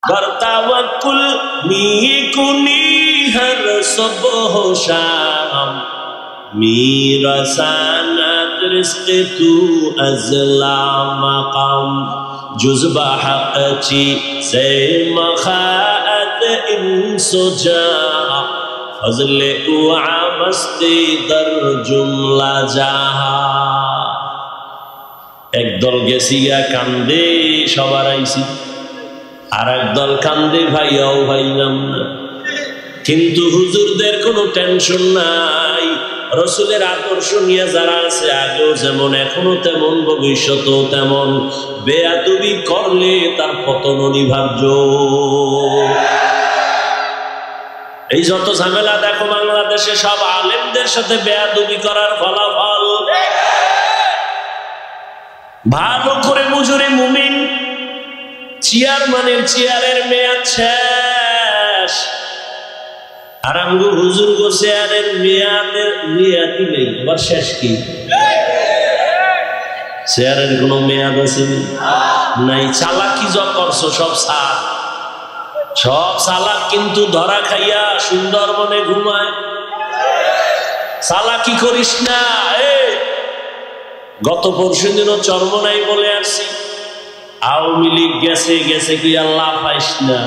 बरतावकुल मीकुनी हर सुबह शाम मीरा सानत रिस्क तू अज़ला मकाम जुज़बा हक़ची से मखाअत इंसो जा फज़ले उआ मस्ती दर जुमला जहा। एक दल गेसिया कांदे सबार आइसी আর একদল কান্দে ভাইয়াও ভাইলাম না, কিন্তু হুজুরদের কোনো টেনশন নাই। রসুলের আদর্শ নিয়ে যারা আছে আগেও যেমন এখনো তেমন ভবিষ্যতেও তেমন, বেয়াদবি করলে তার পতন অনিবার্য। এই যত ঝামেলা দেখো বাংলাদেশে সব আলেমদের সাথে বেয়াদবি করার ফলাফল। ভালো করে মুজুরে মুমিন চেয়ারম্যানের চেয়ারের মেয়াদ শেষ, আর আমগো হুজুর গো চেয়ারের মেয়াদই নেই, আবার শেষ কি? চেয়ারের কোনো মেয়াদ আছে নাই? চালাকি যা করছো সব চালাক, কিন্তু ধরা খাইয়া সুন্দরবনে ঘুমায়। চালাকি করিস না। গত পরশু দিনও চরমনাই বলে আসছি, আওয়ামী লীগ গেছে গেছে কি আল্লাহ পাইস না।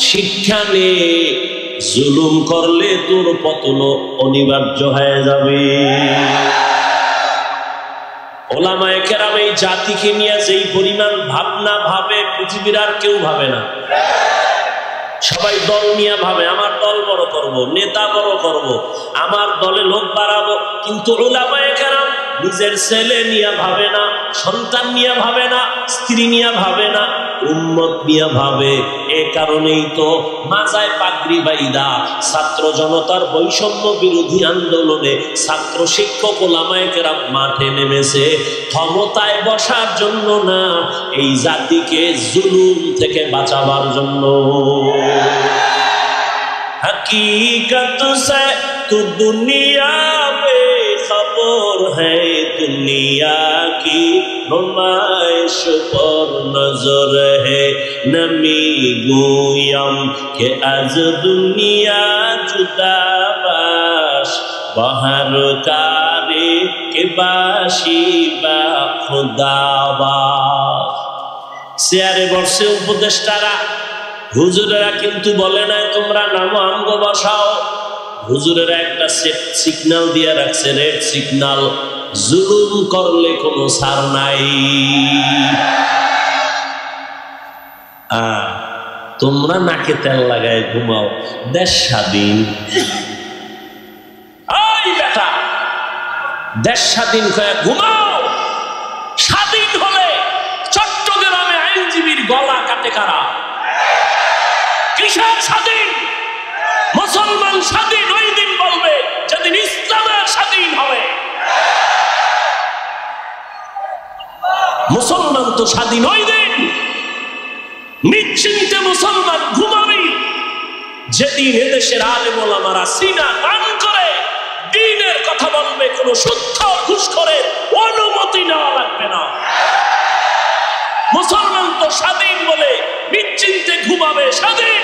শিক্ষা নে, জুলুম করলে তোর পতন অনিবার্য হয়ে যাবে। ওলামায়ে কেরাম এই জাতিকে নিয়ে যেই পরিমাণ ভাবনা ভাবে পৃথিবীর আর কেউ ভাবে না। সবাই দল নিয়ে ভাবে, আমার দল বড় করব, নেতা বড় করব, আমার দলে লোক বাড়াবো, কিন্তু ওলামায়ে কেরাম নিজের ছেলে নিয়ে ভাবে না, সন্তান নিয়ে ভাবে না, স্ত্রী নিয়ে ভাবে না, উম্মত নিয়ে ভাবে। এ কারণেই তো মাজায় পাগড়ি বাইদা ছাত্র জনতার বৈষম্য বিরোধী আন্দোলনে ছাত্র শিক্ষক ওলামায়ে কেরাম মাঠে নেমেছে, ক্ষমতায় বসার জন্য না, এই জাতিকে জুলুম থেকে বাঁচাবার জন্য। हकीकत से तू दुनिया में खबर है, दुनिया की नुमाइश पर नजर है, नमी गोयम के आज दुनिया जुदा बाश बाहर कारे के बाशी बा खुदाबाश। চেয়ারে বসে উপদেষ্টারা হুজুরেরা কিন্তু বলে নাই তোমরা নামো আমগো বসাও। হুজুরেরা একটা সিগন্যাল দিয়ে রাখছে, রেড সিগন্যাল, জুলুম করলে কোনো ছাড় নাই। তোমরা নাকে তেল লাগায় ঘুমাও, দেশ স্বাধীন। এই বেটা, দেশ স্বাধীন হয়ে ঘুমাও। স্বাধীন হলে চট্টগ্রামে আইনজীবীর গলা কাটে কারা? কিসের স্বাধীন? মুসলমান স্বাধীন ওই দিন বলবে যেদিন ইসলামের স্বাধীন হবে। মুসলমান তো স্বাধীন ওই দিন, নিশ্চিন্তে মুসলমান ঘুমাবি যেদিন এদেশের আলেম ওলামারা সিনা টান করে দ্বীনের কথা বলবে, কোনো শুদ্ধ ঘুষখোরের অনুমতি নেওয়া লাগবে না। মুসলমান তো স্বাধীন বলে নিশ্চিন্তে ঘুমাবে স্বাধীন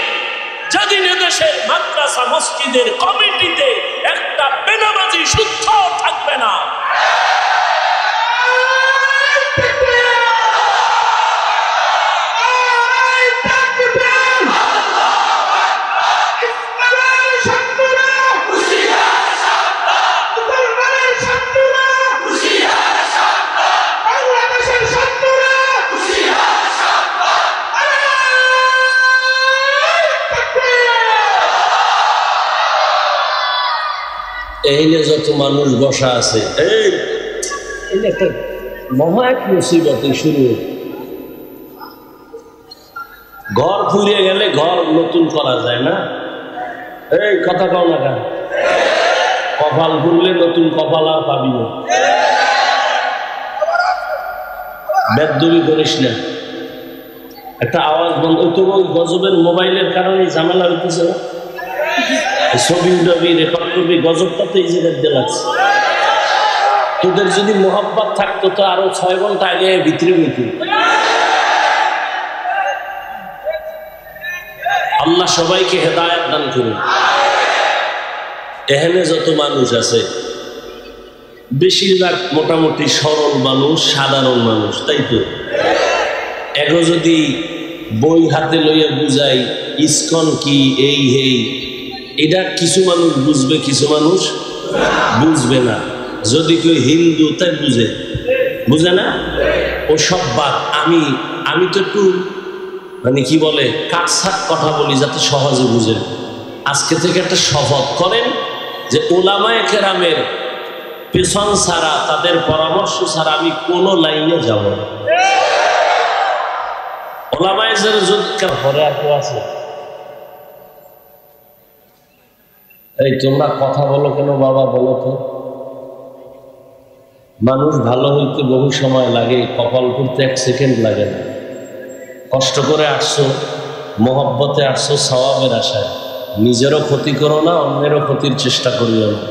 যেদিন এদেশের মাদ্রাসা মসজিদের কমিটিতে একটা বেনামাজি শুদ্ধ থাকবে না। এইনে যত মানুষ বসা আছে, এই একটা মহা এক মুসিবত শুরু। ঘর ফুরিয়ে গেলে ঘর নতুন করা যায় না। এই কথা কও না কেন? কপাল ফুরলে নতুন কপাল আর পাবি না। বেদবি করিস না। একটা আওয়াজ বন্ধ তো, ওই গজবের মোবাইলের কারণে ঝামেলা হইতেছে না। ছবি উঠাবি, রেকর্ড করবি, গজবটাতে এই জায়গায় দিয়ে লাগছে। তোদের যদি মোহাব্বত থাকতো তো আরো 6 ঘন্টা আগে ভিতরে ভিতরে আল্লাহ সবাইকে হেদায়েত দান করুন। এখানে যত মানুষ আছে বেশিরভাগ মোটামুটি সরল মানুষ, সাধারণ মানুষ, তাই তো? এগো যদি বই হাতে লইয়া বুঝাই ইসকন কি, এই হেই, এটা কিছু মানুষ বুঝবে, কিছু মানুষ বুঝবে না। যদি কেউ হিন্দু তাই বুঝে না, ও সব বাদ। আমি তো একটু মানে কি বলে কাটছাট কথা বলি যাতে সহজে বুঝেন। আজকে থেকে একটা শপথ করেন যে ওলামায়ে কেরামের পেছন ছাড়া, তাদের পরামর্শ ছাড়া আমি কোনো লাইনে যাব না। ওলামায়ে ঘরে আর কেউ আছে? এই তোমরা কথা বলো কেন বাবা, বলো তো। মানুষ ভালো হইতে বহু সময় লাগে, কপাল করতে 1 সেকেন্ড লাগে না। কষ্ট করে আসছো, মহব্বতে আসছো, সওয়াবের আশায়। নিজেরও ক্ষতি করো না, অন্যেরও ক্ষতির চেষ্টা করিও না।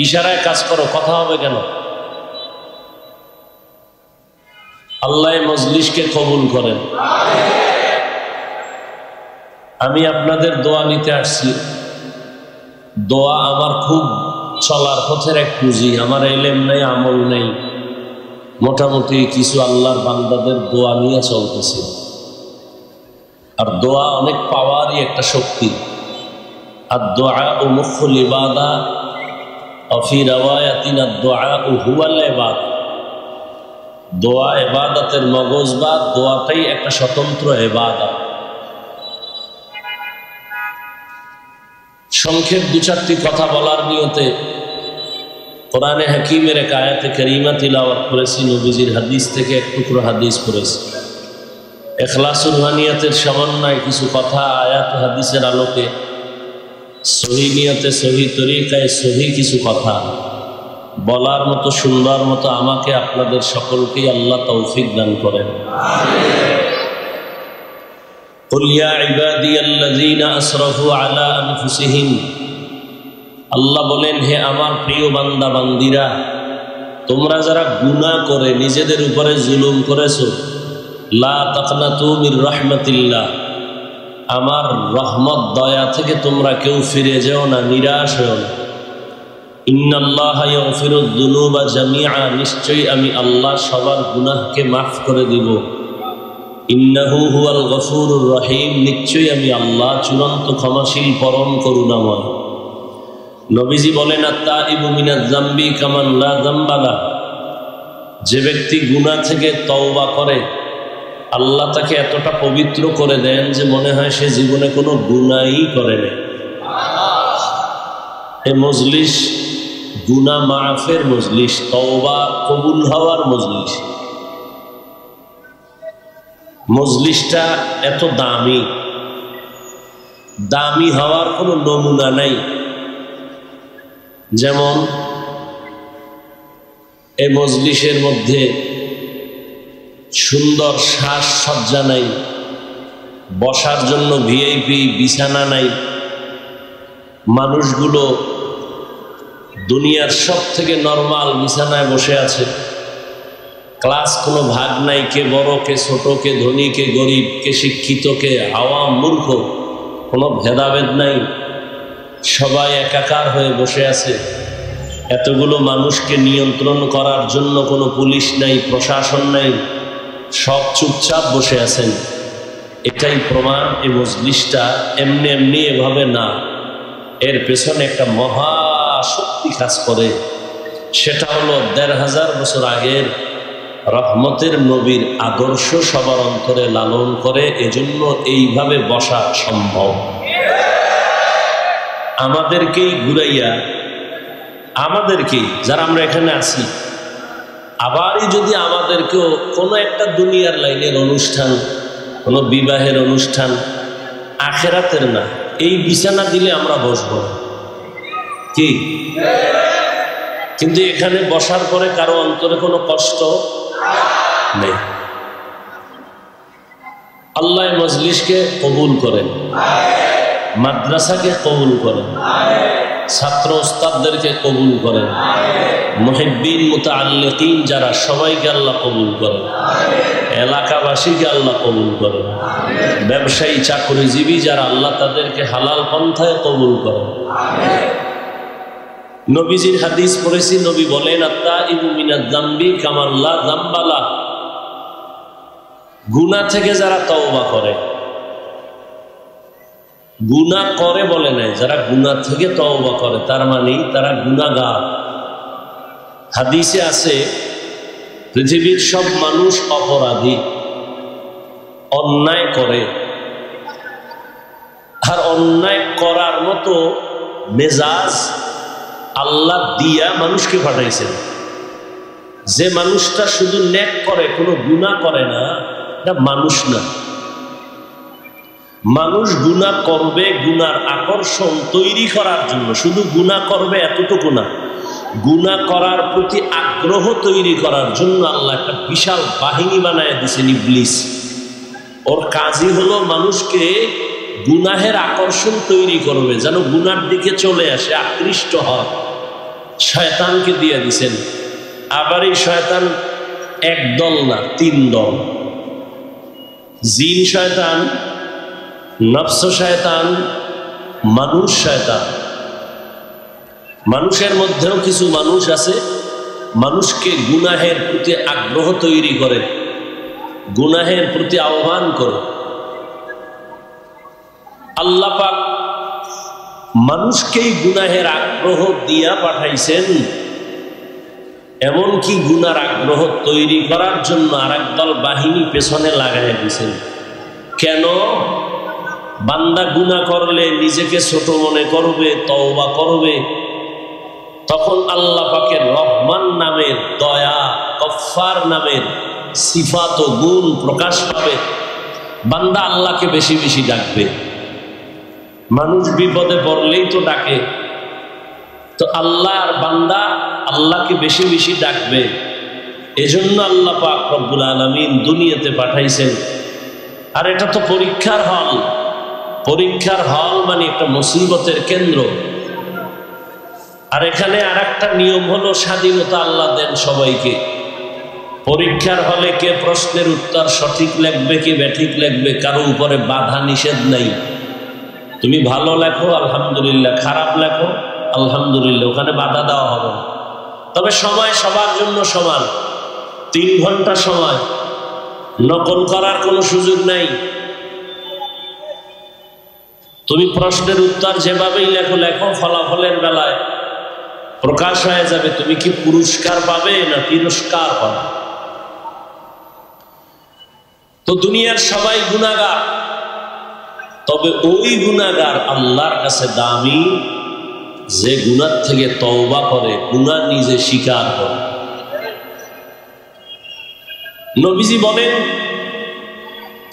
ইশারায় কাজ করো, কথা হবে কেন? আল্লাহ মজলিসকে কবুল করেন। আমি আপনাদের দোয়া নিতে আসছি। দোয়া আমার খুব চলার পথের এক পুঁজি। আমার ইলম নাই, আমল নেই, মোটামুটি কিছু আল্লাহর বান্দাদের দোয়া নিয়ে চলতেছে। আর দোয়া অনেক পাওয়ারই একটা শক্তি। আর দোয়া ও মুখুল ইবাদা, অফি রাওয়ায়াতিন আদ-দুআ হুয়াল ইবাদা। দোয়া ইবাদতের মগজবাদ, দোয়াটাই একটা স্বতন্ত্র ইবাদত। সংক্ষেপ 2-4টি কথা বলার নিয়তে কোরআনে হাকিমের এক আয়াতে কারিমা তিলাওয়াত করেছি, নবীজির হাদিস থেকে এক টুকরো হাদিস পড়েছি। ইখলাসুল নিয়তের সমন্বয়ে কিছু কথা আয়াত হাদিসের আলোকে সহি নিয়তে, সহি তরিকায়, সহি কিছু কথা বলার মতো, সুন্দর মতো আমাকে আপনাদের সকলকেই আল্লাহ তৌফিক দান করেন। কুল ইয়া ইবাদিয়াল্লাযীনা আসরাফু আলা আনফুসিহিম। আল্লাহ বলেন, হে আমার প্রিয় বান্দা বান্দিরা, তোমরা যারা গুনাহ করে নিজেদের উপরে জুলুম করেছো, লা তাকনাতু মির রাহমাতিল্লাহ, আমার রহমত দয়া থেকে তোমরা কেউ ফিরে যেও না, নিরাশ হও না। ইন্নাল্লাহা ইয়াগফিরুদ যুনুবা জামিআ, নিশ্চয়ই আমি আল্লাহ সবার গুনাহকে মাফ করে দিব। ইন্নাহু হুয়াল গফুরুর রহিম, নিশ্চয়ই আমি আল্লাহ চূড়ান্ত ক্ষমাশীল, পরম করুণাময়। নবীজি বলেন, আত-তাইবু মিনাজ যামবি কামান লা যামবা লাহ। যে ব্যক্তি গুনাহ থেকে তওবা করে, আল্লাহ তাকে এতটা পবিত্র করে দেন যে মনে হয় সে জীবনে কোনো গুনাহই করে নাই। এই মজলিস গুনাহ মাফের মজলিস, তওবা কবুল হওয়ার মজলিস। মজলিসটা এত দামি, দামি হওয়ার কোনো নমুনা নাই। যেমন এই মজলিসের মধ্যে সুন্দর সাজসজ্জা নাই, বসার জন্য ভিআইপি বিছানা নাই, মানুষগুলো দুনিয়ার সব থেকে নরমাল বিছানায় বসে আছে, ক্লাস কোনো ভাগ নাই, কে বড় কে ছোট, কে ধনী কে গরিব, কে শিক্ষিত কে আওয়াম মূর্খ, কোনো ভেদাভেদ নাই, সবাই একাকার হয়ে বসে আছে। এতগুলো মানুষকে নিয়ন্ত্রণ করার জন্য কোনো পুলিশ নাই, প্রশাসন নাই, সব চুপচাপ বসে আছেন। এটাই প্রমাণ এই মজলিসটা এমনি এমনি এভাবে না, এর পেছনে একটা মহাশক্তি কাজ করে। সেটা হলো ১৫০০ বছর আগের রহমতের নবীর আদর্শ সবার অন্তরে লালন করে, এজন্য এইভাবে বসা সম্ভব। আমাদেরকেই ঘুরাইয়া, আমাদেরকেই যারা আমরা এখানে আছি, আবারই যদি আমাদেরকেও কোনো একটা দুনিয়ার লাইনের অনুষ্ঠান, কোনো বিবাহের অনুষ্ঠান, আখেরাতের না, এই বিছানা দিলে আমরা বসবো কি? কিন্তু এখানে বসার পরে কারো অন্তরে কোনো কষ্ট নেই। আল্লাহ মজলিসকে কবুল করেন। মাদ্রাসাকে কবুল করেন, ছাত্র ওস্তাদদেরকে কবুল করেন, মুহিব্বিন মুতাআল্লিকিন যারা সবাইকে আল্লাহ কবুল করেন, এলাকাবাসীকে আল্লাহ কবুল করেন, ব্যবসায়ী চাকরিজীবী যারা আল্লাহ তাদেরকে হালাল পন্থায় কবুল করেন। নবীজির হাদিস পড়েছি, নবী বলেন আত্তাইবু মিনাজ যামবি কামান লা যামবা লাহ। গুনাহ থেকে যারা তওবা করে, গুনাহ করে বলে নাই, যারা গুনাহ থেকে তওবা করে তার মানে তারা গুনাহগার। হাদিসে আছে পৃথিবীর সব মানুষ অপরাধী, অন্যায় করে, আর অন্যায় করার মতো মেজাজ আল্লাহ দিয়া মানুষকে পাঠাইছেন। যে মানুষটা শুধু নেক করে, কোনো গুনাহ করে না, এটা মানুষ না। মানুষ গুনাহ করবে গুনার আকর্ষণ তৈরি করার জন্য, শুধু গুনাহ করবে এতটুকু না, গুনাহ করার প্রতি আগ্রহ তৈরি করার জন্য আল্লাহ একটা বিশাল বাহিনী বানায় দিয়েছেন ইবলিস। ওর কাজই হলো মানুষকে গুনাহের আকর্ষণ তৈরি করবে, যেন গুনার দিকে চলে আসে, আকৃষ্ট হয়। শয়তানকে দিয়ে দিছেন। আবার এই শয়তান এক দল না, 3 দল। জিন শয়তান, নফস শয়তান, মানুষ শয়তান। মানুষের মধ্যেও কিছু মানুষ আছে মানুষকে গুনাহের প্রতি আগ্রহ তৈরি করে, গুনাহের প্রতি আহ্বান করে। আল্লাহ পাক মানুষকেই গুনাহের আগ্রহ দিয়া পাঠাইছেন, এমনকি গুনার আগ্রহ তৈরি করার জন্য আরেক দল বাহিনী পেছনে লাগাই দিয়েছেন। কেন? বান্দা গুনাহ করলে নিজেকে ছোট মনে করবে, তওবা করবে, তখন আল্লাহ পাকের রহমান নামের, দয়া, গফফার নামের সিফাত ও গুণ প্রকাশ পাবে। বান্দা আল্লাহকে বেশি বেশি ডাকবে। মানুষ বিপদে পড়লেই তো ডাকে, তো আল্লাহ আর বান্দা আল্লাহকে বেশি বেশি ডাকবে। এজন্য আল্লাহ পাক রব্বুল আলামিন দুনিয়াতে পাঠাইছেন। আর এটা তো পরীক্ষার হল। পরীক্ষার হল মানে একটা মুসিবতের কেন্দ্র। আর এখানে আর একটা নিয়ম হলো, স্বাধীনতা আল্লাহ দেন সবাইকে। পরীক্ষার হলে কে প্রশ্নের উত্তর সঠিক লিখবে, কে ব্যাঠিক লিখবে, কারো উপরে বাধা নিষেধ নাই। তুমি ভালো লেখো আলহামদুলিল্লাহ, খারাপ লেখো আলহামদুলিল্লাহ, ওখানে বাধা দেওয়া হবে না। তবে সময় সবার জন্য সমান, 3 ঘন্টা সময়, নকল করার কোনো সুযোগ নাই। তুমি প্রশ্নের উত্তর যেভাবেই লেখো লেখো, ফলাফলের বেলায় প্রকাশ হয়ে যাবে তুমি কি পুরস্কার পাবে না তিরস্কার পাবে। তো দুনিয়ার সবাই গুনাহগার, তবে ওই গুনাহগার আল্লাহর কাছে দামি যে গুনাহ থেকে তওবা করে, গুনাহ নিজে স্বীকার করে। নবীজি বলেন,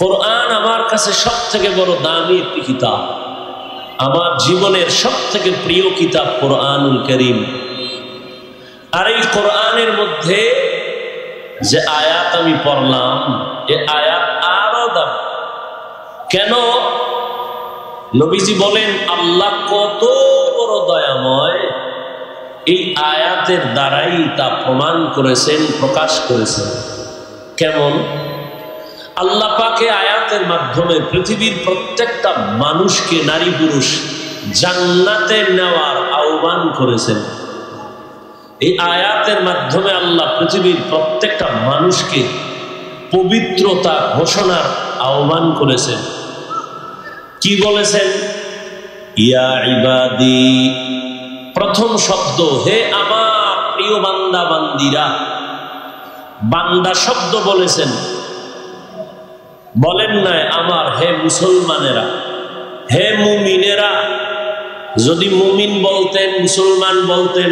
কোরআন আমার কাছে সব থেকে বড় দামি একটি কিতাব, আমার জীবনের সব থেকে প্রিয় কিতাব কোরআনুল কারীম। আর এই কোরআনের মধ্যে যে আয়াত আমি পড়লাম, এই আয়াত আরো দাম। কেন? নবীজি বলেন আল্লাহ কত বড় দয়াময়, এই আয়াতের দ্বারাই তা প্রমাণ করেছেন, প্রকাশ করেছেন। কেমন? আল্লাহ পাকে আয়াতের মাধ্যমে পৃথিবীর প্রত্যেকটা মানুষকে, নারী পুরুষ, জান্নাতে নেওয়ার আহ্বান করেছেন। এই আয়াতের মাধ্যমে আল্লাহ পৃথিবীর প্রত্যেকটা মানুষকে পবিত্রতা ঘোষণার আহ্বান করেছেন। কি বলেছেন? ইয়া ইবাদি, প্রথম শব্দ হে আমার প্রিয় বান্দা বান্দিরা। বান্দা শব্দ বলেছেন, বলেন নাই আমার হে মুসলমানেরা, হে মুমিনেরা। যদি মুমিন বলতেন, মুসলমান বলতেন,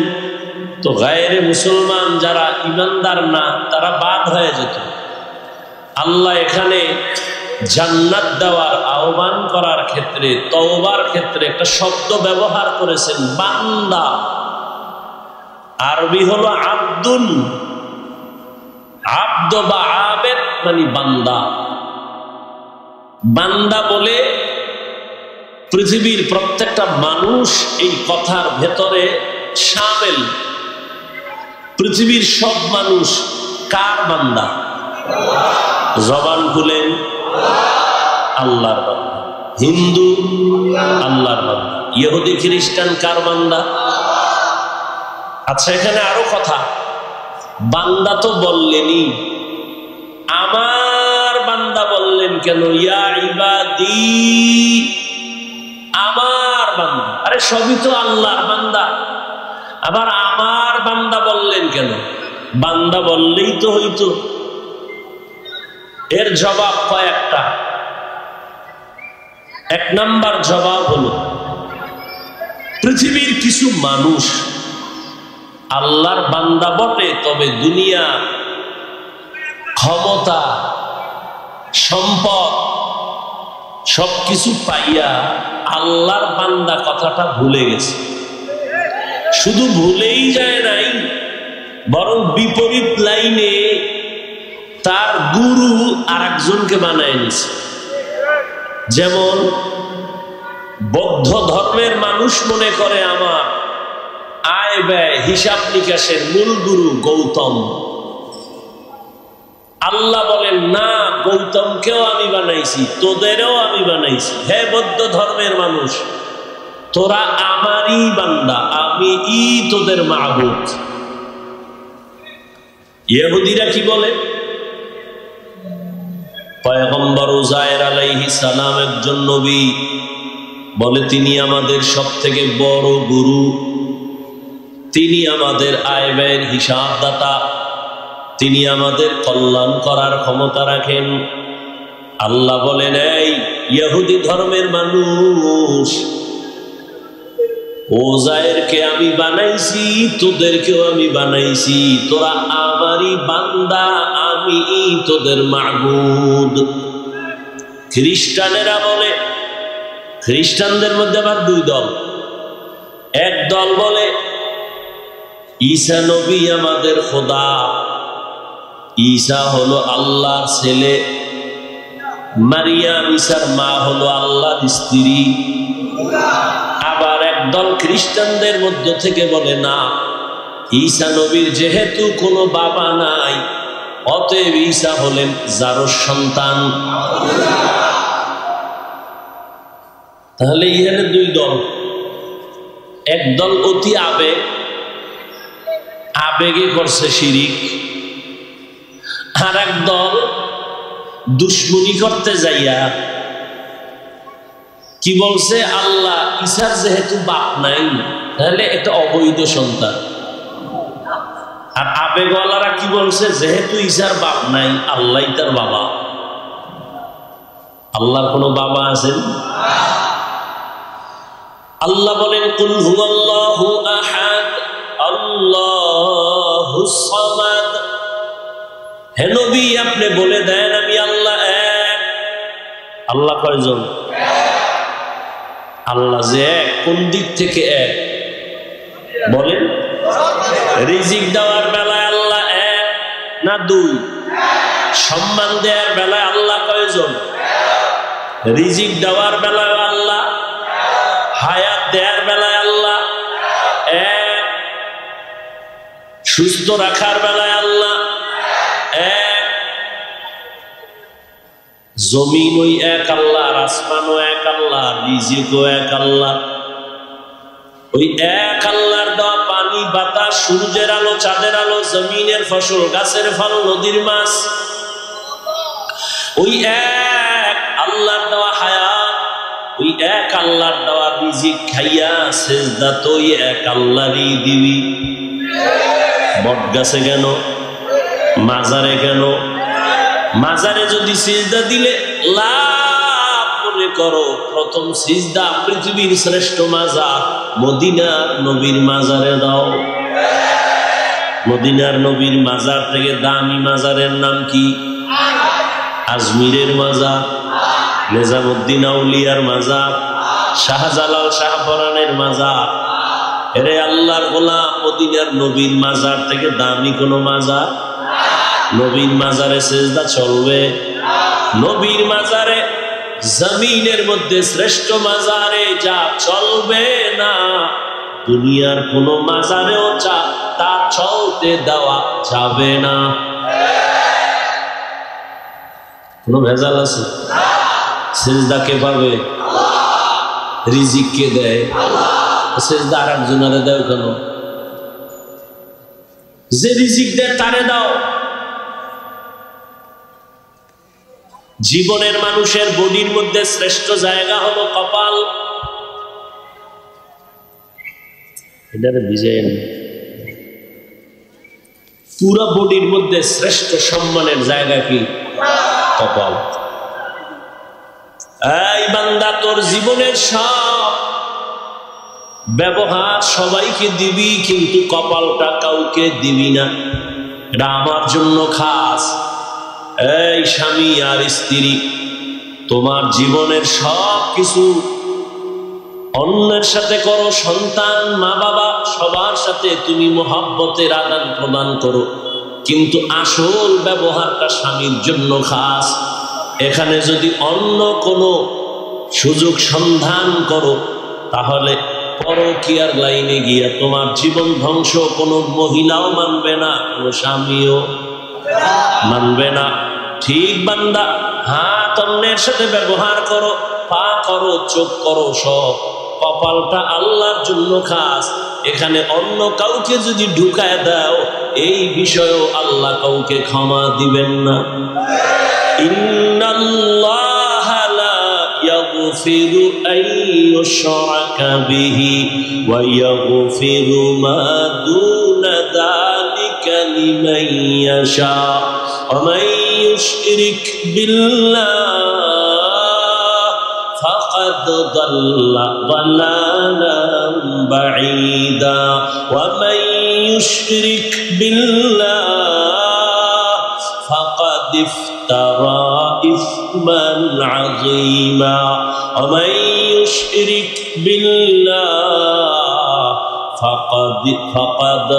তো গায়রে মুসলমান যারা ইমানদার না তারা বাদ হয়ে যেত। আল্লাহ এখানে জান্নাত দেওয়ার আহ্বান করার ক্ষেত্রে, তওবার ক্ষেত্রে একটা শব্দ ব্যবহার করেছেন, বান্দা। আরবি হলো আব্দুন, আব্দ বা আবেদ মানে বান্দা। বান্দা বলে পৃথিবীর প্রত্যেকটা মানুষ এই কথার ভেতরে শামিল। পৃথিবীর সব মানুষ কার বান্দা? জবান খুলেন, আল্লাহর বান্দা। হিন্দু আল্লাহর বান্দা, ইহুদি খ্রিস্টান কার বান্দা? আচ্ছা, এখানে আরো কথা, বান্দা তো বললেনই, আমার বান্দা বললেন কেন? ইয়া ইবাদি, আমার বান্দা। আরে সবই তো আল্লাহর বান্দা, আবার আমার বান্দা বললেন কেন? বান্দা বললেই তো হইতো। এর জবাব কয়েকটা। এক নাম্বার জবাব হলো, পৃথিবীর কিছু মানুষ আল্লাহর বান্দা বটে, তবে দুনিয়া, ক্ষমতা, সম্পদ সবকিছু পাইয়া আল্লাহর বান্দা কথাটা ভুলে গেছে। শুধু ভুলেই যায় নাই, বরং বিপরীত লাইনে তার গুরু আর একজনকে বানায় নিছে। যেমন বৌদ্ধ ধর্মের মানুষ মনে করে আমার আয় ব্যয় হিসাব নিকাশের মূল গুরু গৌতম। আল্লাহ বলেন, না, গৌতমকেও আমি বানাইছি, তোদেরও আমি বানাইছি। হে বৌদ্ধ ধর্মের মানুষ, তোরা আমারই বান্দা, আমি তোদের মাবুদ। ইহুদিরা কি বলে? পয়গম্বর উযায়ের আলাইহিস সালাম একজন নবী, বলে তিনি আমাদের সবথেকে বড় গুরু, তিনি আমাদের আয় ব্যয়ের হিসাবদাতা, তিনি আমাদের কল্যাণ করার ক্ষমতা রাখেন। আল্লাহ বলেন, এই ইহুদি ধর্মের মানুষ, উযায়েরকে আমি বানাইছি, তোদেরকেও আমি বানাইছি, তোরা আমারই বান্দা, আমি তোদের মাবুদ। খ্রিস্টানেরা বলে, খ্রিস্টানদের মধ্যে আবার দুই দল। এক দল বলে ঈসা নবী আমাদের খোদা, ঈসা হলো আল্লাহর ছেলে, মারিয়াম ঈসার মা হলো আল্লাহর স্ত্রী। আবার একদল খ্রিস্টানদের মধ্য থেকে বলে, না, ঈসা নবীর যেহেতু কোনো বাবা নাই, অতএব ঈসা হলেন যারস সন্তান। তাহলে ইহানে দুই দল। এক দল অতি আবেগে করছে শিরিক, আর এক দল দুশ্মনী করতে যাইয়া কি বলছে, আল্লাহ ঈসার যেহেতু বাপ নাই, তাহলে এটা অবৈধ সন্তান। আর আবেগওয়ালারা কি বলছে, যেহেতু ঈসার বাপ নাই, আল্লাহ তার বাবা। আল্লাহর কোনো বাবা আছেন? আল্লাহ বলেন, কুল হুয়াল্লাহু আহাদ আল্লাহুস সামাদ। হে নবী, আপনি বলে দেন আমি আল্লাহ এক। আল্লাহ কয়জন? আল্লাহ যে এক, কোন দিক থেকে এক বলেন? রিজিক দেওয়ার বেলায় আল্লাহ এক না দুই? সম্মান দেওয়ার বেলায় আল্লাহ কয়জন? রিজিক দেওয়ার বেলায় আল্লাহ, হায়াত দেওয়ার বেলায় আল্লাহ এক, সুস্থ রাখার বেলায় আল্লাহ এক। জমিন ওই এক আল্লাহ, আসমানও এক আল্লাহ, রিজিকও এক আল্লাহ। ওই এক আল্লাহর দেওয়া পানি, বাতাস, সূর্যের আলো, চাঁদের আলো, জমিনের ফসল, গাছের ফল, নদীর মাছ, ওই এক আল্লাহর দেওয়া হায়াত, ওই এক আল্লাহর দেওয়া রিজিক খাইয়া সেজদা তো ওই এক আল্লাহরই দিবি। বট গাছে কেন? মাজারে কেন? মাজারে যদি সিজদা দিলে লাভ মনে করো, প্রথম সিজদা পৃথিবীর শ্রেষ্ঠ মাজার মদিনার নবীর মাজারে দাও। মদিনার নবীর মাজার থেকে দামি মাজারের নাম কি? আজমিরের মাজার, নিজামুদ্দিন আউলিয়ার মাজার, শাহজালাল শাহপরানের মাজার। এরে আল্লাহর গোলাম, মদিনার নবীর মাজার থেকে দামি কোন মাজার? নবীর মাজারে সেজদা চলবে? নবীর মাজারে জমিনের মধ্যে শ্রেষ্ঠ মাজারে যা চলবে না, দুনিয়ার কোন মাজারেও তা চলতে দেওয়া যাবে না। কোন ভেজাল আছে? সিজদা কে পাবে? রিজিক কে দেয়? সিজদা আর একজনের দেয় কেন? যে রিজিক দেয় তারে দাও। জীবনের মানুষের বডির মধ্যে শ্রেষ্ঠ জায়গা হলো কপাল। এটারে বিজয় পুরো বডির মধ্যে শ্রেষ্ঠ সম্মানের জায়গা কি? কপাল। এই বান্দা, তোর জীবনের সব ব্যবহার সবাইকে দিবি, কিন্তু কপালটা কাউকে দিবি না। এটা আমার জন্য খাস। এই স্বামী আর স্ত্রী, তোমার জীবনের সব কিছু অন্যের সাথে করো, সন্তান, মা বাবা সবার সাথে তুমি মহব্বতের আদান প্রদান করো, কিন্তু আসল ব্যবহারটা স্বামীর জন্য খাস। এখানে যদি অন্য কোনো সুযোগ সন্ধান করো, তাহলে পরকীয়ার লাইনে গিয়া তোমার জীবন ধ্বংস। কোনো মহিলাও মানবে না, কোনো স্বামীও মানবে না। ঠিক বান্দা, হাত অন্যের সাথে ব্যবহার করো, পা করো, চোখ করো, সব কপালটা আল্লাহর জন্য খাস। এখানে অন্য কাউকে যদি ঢুকায় দাও, এই বিষয়েও আল্লাহ কাউকে ক্ষমা দিবেন না। ইন্নাল্লাহা লা ইয়াগফিরু আন ইউশরাকা বিহি ওয়া ইয়াগফিরু মা দুনা যালিকা লিমান ইয়াশা ওয়া মান ইউশরিক বিল্লাহ ফাকাদ দাল্লা দালালান বাঈদা ওয়া মান ইউশরিক বিল্লাহ ফাকাদ ইফতারা ইসমান আযীমা ওয়া মান ইউশরিক বিল্লাহ ফাকাদ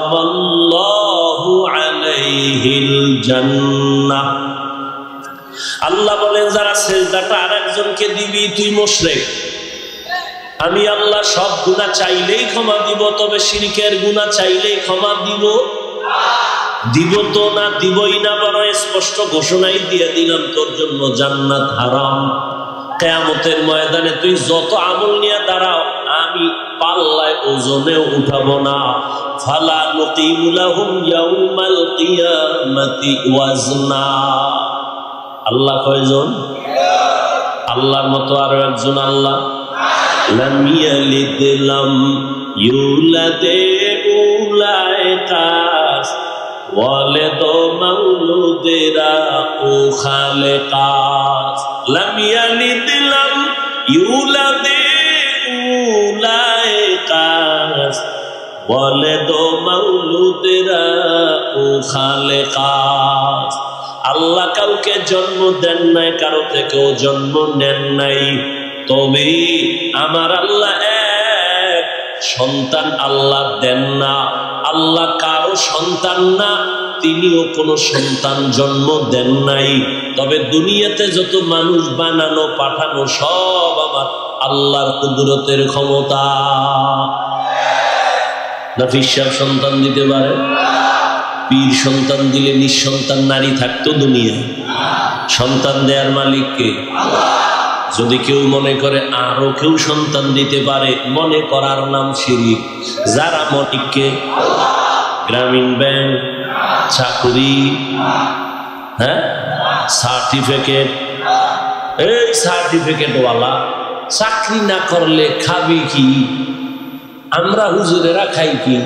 হারামাল্লাহু আলাইহিল জান্নাহ। আল্লাহ বলেন, যারা সিজদাটা আরেকজনকে দিবি তুই মুশরিক। আমি আল্লাহ সব গুনাহ চাইলেই ক্ষমা দিব, তবে শিরকের গুনাহ চাইলেই ক্ষমা দিব তো না, দিবই না। বড় স্পষ্ট ঘোষণাই দিয়ে দিলাম, তোর জন্য জান্নাত হারাম। কিয়ামতের ময়দানে তুই যত আমল নিয়ে দাঁড়াও, আমি পাল্লায় ওজনেও উঠাবো না। ফালা নুকিমু লাহুম ইয়াউমাল কিয়ামাতি ওয়াজনা। আল্লাহ কয়জন? আল্লাহর মতো আরো একজন আল্লাহ। লাম ইয়ালিদ লাম ইউলাদ উলাইকা ওয়ালিদ মাউলুদেরা ও খালেকাস। লাম ইয়ালিদ লাম ইউলাদ উলাইকা ওয়ালিদ মাউলুদেরা ও খালেকাস। আল্লাহ কাউকে জন্ম দেন নাই, কারো থেকেও জন্ম নেন নাই, তবে আমার আল্লাহ এক। সন্তান আল্লাহ দেন না, আল্লাহ কারো সন্তান না, তিনিও কোনো সন্তান জন্ম দেন নাই। তবে দুনিয়াতে যত মানুষ বানানো পাঠানো সব আমার আল্লাহর কুদরতের ক্ষমতা। নাফিস সাহেব সন্তান দিতে পারে? পীর সন্তান দিলে নিঃসন্তান নারী থাকতো দুনিয়ায়? সন্তান দেয়ার মালিককে। যদি কেউ মনে করে আরো কেউ সন্তান দিতে পারে, মনে করার নাম শিরক। যারা মালিককে, গ্রামীণ ব্যাংক, চাকরি, হ্যাঁ, সার্টিফিকেট, এই সার্টিফিকেট ওয়ালা চাকরি না করলে খাবি কি? আমরা হুজুরেরা খাই কি?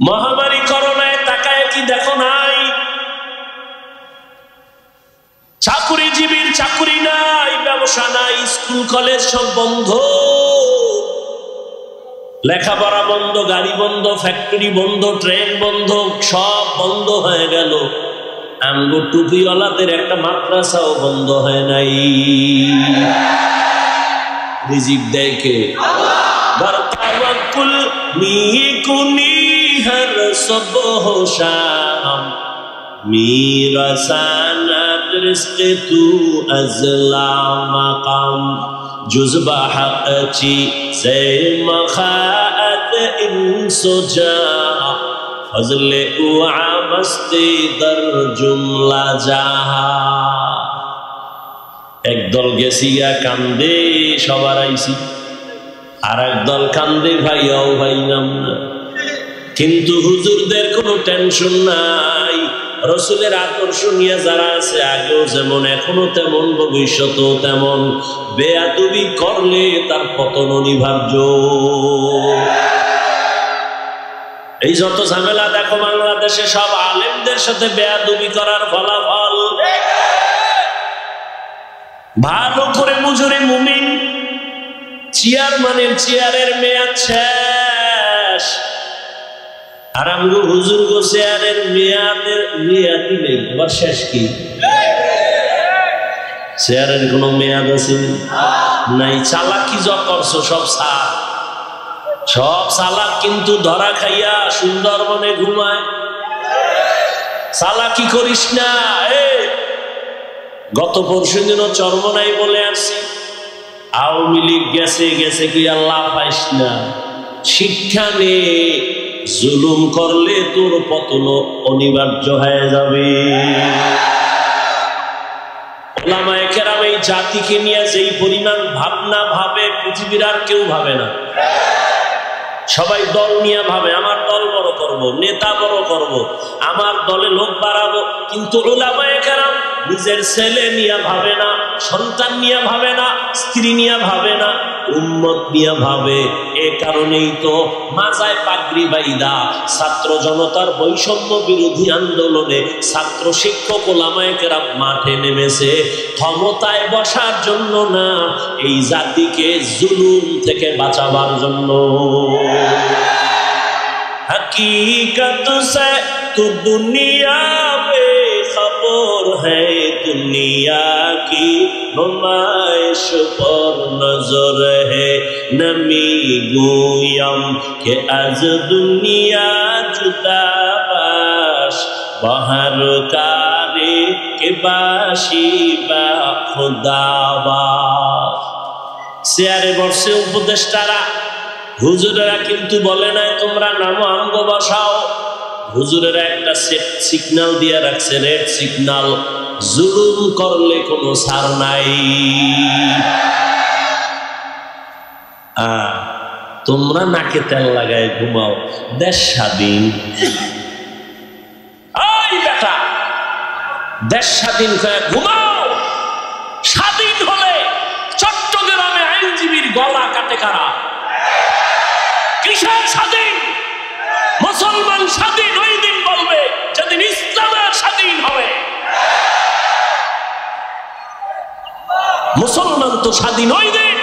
মহামারী করোনায় তাকায় কি দেখো নাই? চাকুরিজীবীর চাকুরি নাই, ব্যবসা নাই, স্কুল কলেজ সব বন্ধ, লেখাপড়া বন্ধ, গাড়ি বন্ধ, ফ্যাক্টরি বন্ধ, ট্রেন বন্ধ, সব বন্ধ হয়ে গেল। আমগো টুপিওয়ালাদের একটা মাদ্রাসাও বন্ধ হয় নাই। রিজিক দেয় কে? তাওয়াক্কুল নিয়ে কুনি হর সবহ শাম میرساند رزق تو از لامقام جز به حق چیز مخاعت انس و جان فضل او عمستی در جمله جهان একদল গেছিয়া কান্দে সবার আইছি আর একদল কান্দে ভাইয়াও ভাইলাম না কিন্তু হুজুরদের কোনো টেনশন নাই রসুলের আদর্শ নিয়ে যারা আছে আগেও যেমন এখনো তেমন ভবিষ্যতেও তেমন বেয়াদবি করলে তার পতন অনিবার্য এই যত ঝামেলা দেখো বাংলাদেশে সব আলেমদের সাথে বেয়াদবি করার ফলাফল ভালো করে মুজুরে মুমিন চেয়ারম্যানের চেয়ারের মেয়াদ শেষ আর আমগো হুজুর গো চেয়ারের মেয়াদই নেই আবার শেষ কি চেয়ারের কোনো মেয়াদ আছে নাই চালাকি যা করছো সব চালাক কিন্তু ধরা খাইয়া সুন্দরবনে ঘুমায় চালাকি করিস না গত পরশু দিন চরমনাই বলে আসছি আওয়ামী লীগ গেছে কি আল্লাহ পাইস না শিক্ষা নে জুলুম করলে তোর পতন অনিবার্য হয়ে যাবে ওলামায়ে কেরাম এই জাতিকে নিয়ে যেই পরিমাণ ভাবনা ভাবে পৃথিবীর আর কেউ ভাবে না সবাই দল নিয়ে ভাবে আমার দল বড় করব, নেতা বড় করব, আমার দলে লোক বাড়াবো, কিন্তু উলামায়ে কেরাম নিজের ছেলে নিয়ে ভাবে না, সন্তান নিয়ে ভাবে না, স্ত্রী নিয়ে ভাবে না, উম্মত নিয়ে ভাবে। এ কারণেই তো মাজায় পাগড়ি বাইদা ছাত্র জনতার বৈষম্য বিরোধী আন্দোলনে ছাত্র শিক্ষক ওলামায়ে কেরাম মাঠে নেমেছে ক্ষমতায় বসার জন্য না, এই জাতিকে জুলুম থেকে বাঁচাবার জন্য। हकीकत से तू दुनिया बेखबर है, दुनिया की नुमाइश पर नजर है, नमी गोयम के आज दुनिया जुदा बाश बाहर कारे के बाशी बा खुदाबाश। চেয়ারে বসে উপদেষ্টারা হুজুরেরা কিন্তু বলে নাই তোমরা নামো আমগো বসাও, হুজুরেরা একটা সিগন্যাল দিয়ে রাখছে, রেড সিগন্যাল, জুলুম করলে কোনো ছাড় নাই। তোমরা নাকে তেল লাগায় ঘুমাও, দেশ স্বাধীন। ওই বেটা, দেশ স্বাধীন হয়ে ঘুমাও। স্বাধীন হলে চট্টগ্রামে আইনজীবীর গলা কাটে কারা? কিসের স্বাধীন? মুসলমান স্বাধীন ওই দিন বলবে যেদিন ইসলামের স্বাধীন হবে। মুসলমান তো স্বাধীন ওই দিন,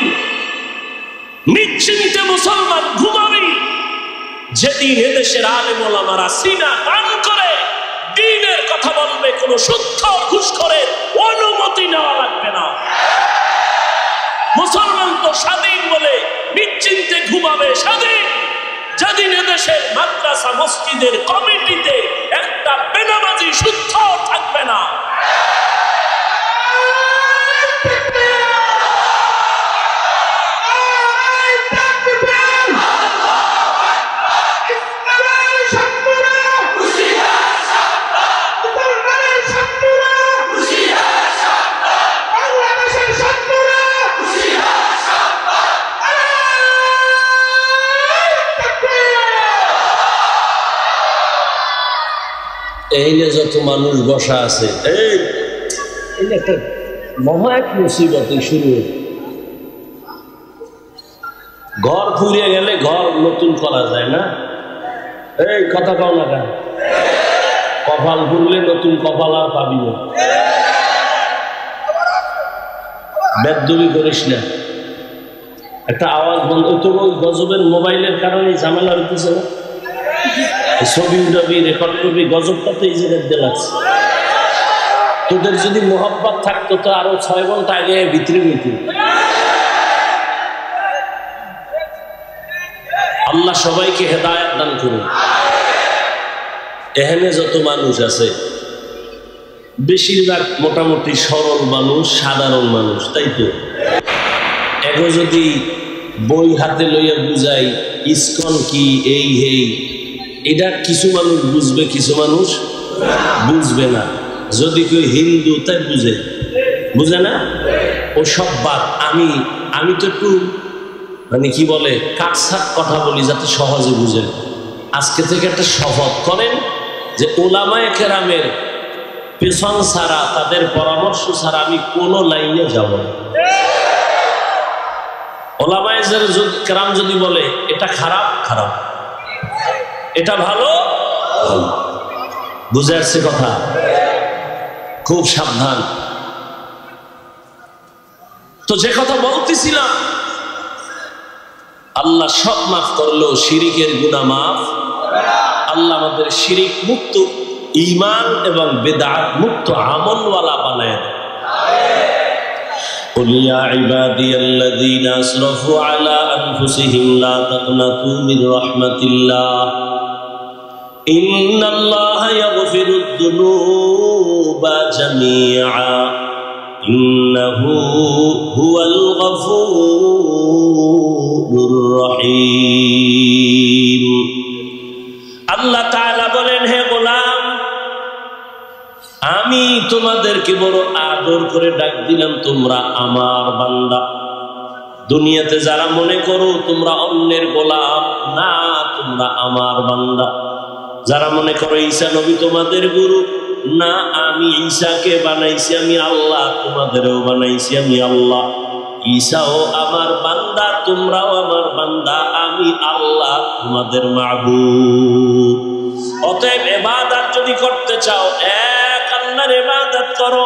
নিশ্চিন্তে মুসলমান ঘুমাবি যেদিন এদেশের আলেম ওলামারা সিনা টান করে দ্বীনের কথা বলবে, কোন সুদ ঘুষখোরের অনুমতি নেওয়া লাগবে না। মুসলমান তো স্বাধীন বলে নিশ্চিন্তে ঘুমাবে স্বাধীন যেদিন এদেশের মাদ্রাসা মসজিদের কমিটিতে একটা বেনামাজি শুদ্ধ থাকবে না। এই যে যত মানুষ বসা আছে, এই একটা মহা এক মুসিবত শুরু। ঘর ফুরিয়ে গেলে ঘর নতুন করা যায় না? এই কথা কও না কেন? কপাল ফুরলে নতুন কপাল আর পাবি না। বেদবি করিস না। একটা আওয়াজ বন্ধ তো, ওই গজবের মোবাইলের কারণে ঝামেলা হইতেছে না? ছবি উঠাবি, রেকর্ড করবি, গজবটা তো এই জায়গায় লাগছে। তোদের যদি মোহাব্বত থাকতো তো আরো 6 ঘন্টা আগে ভিতরে হইত। আল্লাহ সবাইকে হেদায়েত দান করুন। এখানে যত মানুষ আছে বেশিরভাগ মোটামুটি সরল মানুষ, সাধারণ মানুষ, তাই তো? এখন যদি বই হাতে লইয়া বুঝাই ইসকন কি, এই এটা কিছু মানুষ বুঝবে, কিছু মানুষ বুঝবে না। যদি কেউ হিন্দু তাই বুঝে না, ও সব বাদ। আমি তো একটু মানে কি বলে কাটছাট কথা বলি যাতে সহজে বুঝেন। আজকে থেকে একটা শপথ করেন যে ওলামায়ে কেরামের পেছন ছাড়া, তাদের পরামর্শ ছাড়া আমি কোনো লাইনে যাব না। ওলামায়ে কেরাম যদি বলে এটা খারাপ, খারাপ, এটা ভালো, ভালো। বুঝে আসছে কথা? খুব সাবধান। তো যে কথা বলতেছিলাম, আল্লাহ সব মাফ করলো, শিরিকের গুনাহ মাফ। আল্লাহ আমাদের শিরিক মুক্ত, ঈমান এবং বিদআত মুক্ত আমলওয়ালা বানায় দেয়। قل يا عبادي الذين أسرفوا على أنفسهم لا تقنطوا من رحمة الله إن الله يغفر الذنوب جميعا إنه هو الغفور الرحيم। আল্লাহ তাআলা বলেন, হে গোলাম, আমি তোমাদেরকে বড় আদর করে ডাক দিলাম, তোমরা আমার বান্দা। দুনিয়াতে যারা মনে করো তোমরা অন্যের গোলাম, না, তোমরা আমার বান্দা। যারা মনে করো ঈসা নবী তোমাদের গুরু, না, আমি ঈসাকে বানাইছি আমি আল্লাহ, তোমাদেরও বানাইছি আমি আল্লাহ। ঈসাও আমার বান্দা, তোমরাও আমার বান্দা, আমি আল্লাহ তোমাদের মাবুদ। অতএব ইবাদত যদি করতে চাও, এক আল্লাহর ইবাদত করো,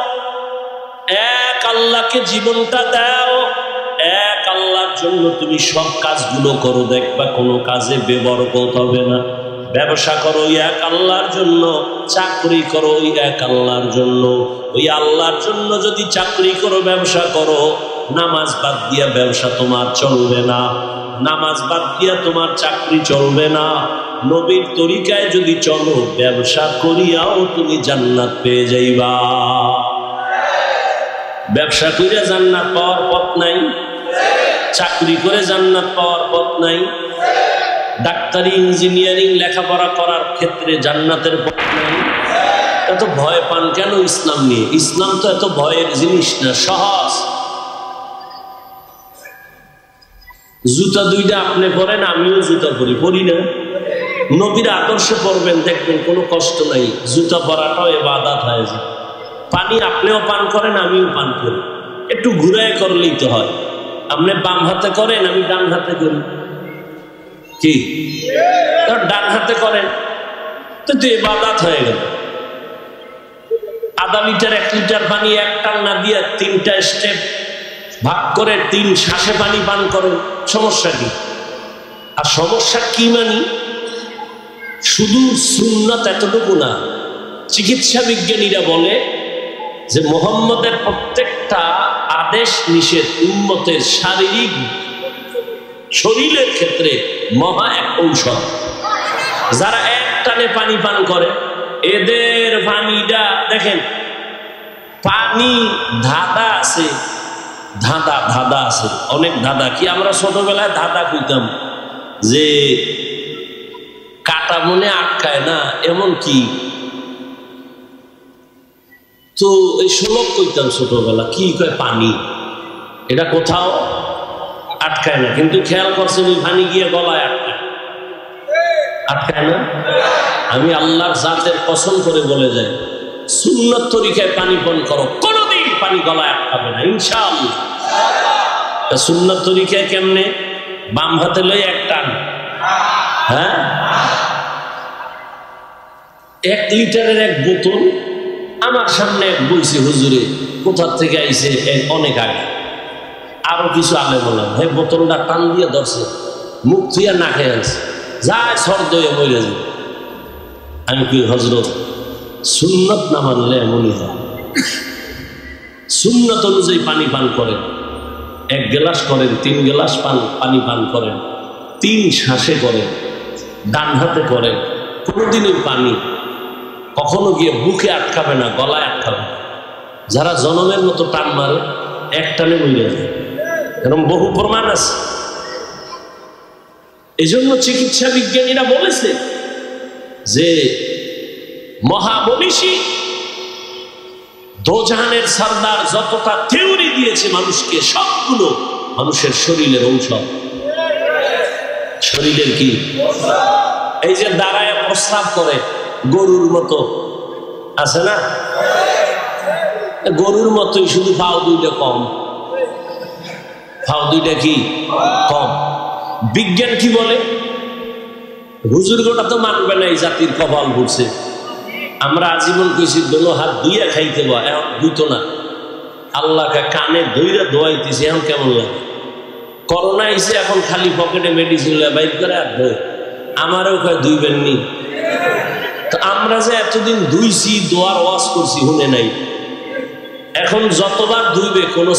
এক আল্লাহকে জীবনটা দাও, এক আল্লাহর জন্য তুমি সব কাজগুলো করো, দেখবা কোনো কাজে বেবরকত হবে না। ব্যবসা করো ওই এক আল্লাহর জন্য, চাকরি করো ওই এক আল্লাহর জন্য। ওই আল্লাহর জন্য যদি চাকরি করো, ব্যবসা করো, নামাজ বাদ দিয়া ব্যবসা তোমার চলবে না, নামাজ বাদ দিয়া তোমার চাকরি চলবে না। নবীর তরিকায় যদি চলো, ব্যবসা করিয়াও তুমি জান্নাত পেয়ে যাইবা। ব্যবসা করে জান্নাত পাওয়ার পথ নাই, চাকরি করে জান্নাত পাওয়ার পথ নাই, ডাক্তারি ইঞ্জিনিয়ারিং লেখাপড়া করার ক্ষেত্রে জান্নাতের পথ নাই। এত ভয় পান কেন ইসলাম নিয়ে? ইসলাম তো এত ভয়ের জিনিস না, সহজ। জুতা দুইটা আপনি পরেন, আমিও জুতা পরি না? নবীর আদর্শে পড়বেন, দেখবেন কোনো কষ্ট নাই। জুতা পরাটাও ইবাদত হয়ে যায়। পানি আপনিও পান করেন, আমিও পান করি, একটু ঘুরায় করলেই তো হয়। আপনি বাম হাতে করেন, আমি ডান হাতে করি, কি ডান হাতে করেন তো ইবাদত হয়ে গেল। আধা লিটার 1 লিটার পানি এক টান না দিয়ে 3টা স্টেপ ভাগ করে 3 শ্বাসে পানি পান করেন, সমস্যা কি? আর সমস্যা কি মানি? শুধু সুন্নাত এতটুকু না। চিকিৎসা বিজ্ঞানীরা বলে যে মুহাম্মদের প্রত্যেকটা আদেশ নিষেধ উম্মতের শারীরিক শরীরের ক্ষেত্রে মহা এক ঔষধ। যারা এক টানে পানি পান করে, এদের পানিটা দেখেন, পানি ধাঁধা আছে, ধাঁধা আছে, অনেক ধাঁধা। কি আমরা ছোটবেলায় ধাঁধা কইতাম যে কাটা মনে আটকায় না, এমন কি? তো এই শ্লোক কইতাম ছোটবেলা, কি কয় পানি, এটা কোথাও আটকায় না। কিন্তু খেয়াল করছেন ওই পানি গিয়ে গলায় আটকায় না? আমি আল্লাহর জাতের কসম করে বলে যাই, সুন্নত তরিকায় পানি পান করো, কোনোদিন পানি গলায় আটকাবে না ইনশাআল্লাহ। সুন্নত তরিকায় কেমনে? বাম হাতে লই এক টান, হ্যাঁ, 1 লিটারের এক বোতল আমার সামনে এক বইছে হুজুরে, কোথার থেকে আইছে অনেক আগে, আরো কিছু আলে বললাম, হে বোতলটা টান দিয়ে ধরছে, মুখ থুইয়া না খেয়ে আনছে, যায় সর্দ হয়ে মরে যায়। আমি কি হজরত, সুন্নত না মানলে এমনই হয়। সুন্নত অনুযায়ী পানি পান করেন, 1 গ্লাস করেন, 3 গ্লাস পানি পান করেন, 3 শ্বাসে করেন, ডান হাতে করেন, কোনোদিনই পানি কখনো গিয়ে বুকে আটকাবে না, গলায় আটকাবে না। যারা জনমের মতো টান মারে এক টানে মরে যায়, এরকম বহু প্রমাণ আছে। এই জন্য চিকিৎসা বিজ্ঞানীরা বলেছে যে মহামনীষী দোজাহানের সরদার যতটা থিওরি দিয়েছে মানুষকে, সবগুলো মানুষের শরীরের অংশ। শরীরের কি? এই যে দাঁড়ায় প্রস্রাব করে গরুর মতো আছে না, গরুর মতোই, শুধু পাও দুইটা কম, পাও দুইটা কি কম। বিজ্ঞান কি বলে? হুজুর গোটা তো মানবে না, এই জাতির কপাল পড়ছে। আমরা আজীবন কইছি দোনো হাত ধুইয়া খাইতে, এখন ধুইতো না, আল্লাহকে কানে ধইরা দোয়াইতেছি, এখন কেমন লাগে? করোনা এসে এখন খালি পকেটে মেডিসিন বাইর করে আর ধোয়, আমারও কয় ধুইবেন নি। তো আমরা যে এতদিন ধুইছি, দোয়ার ওয়াজ করছি, শুনে নাই। এখন যতবার ধুইবে কোনো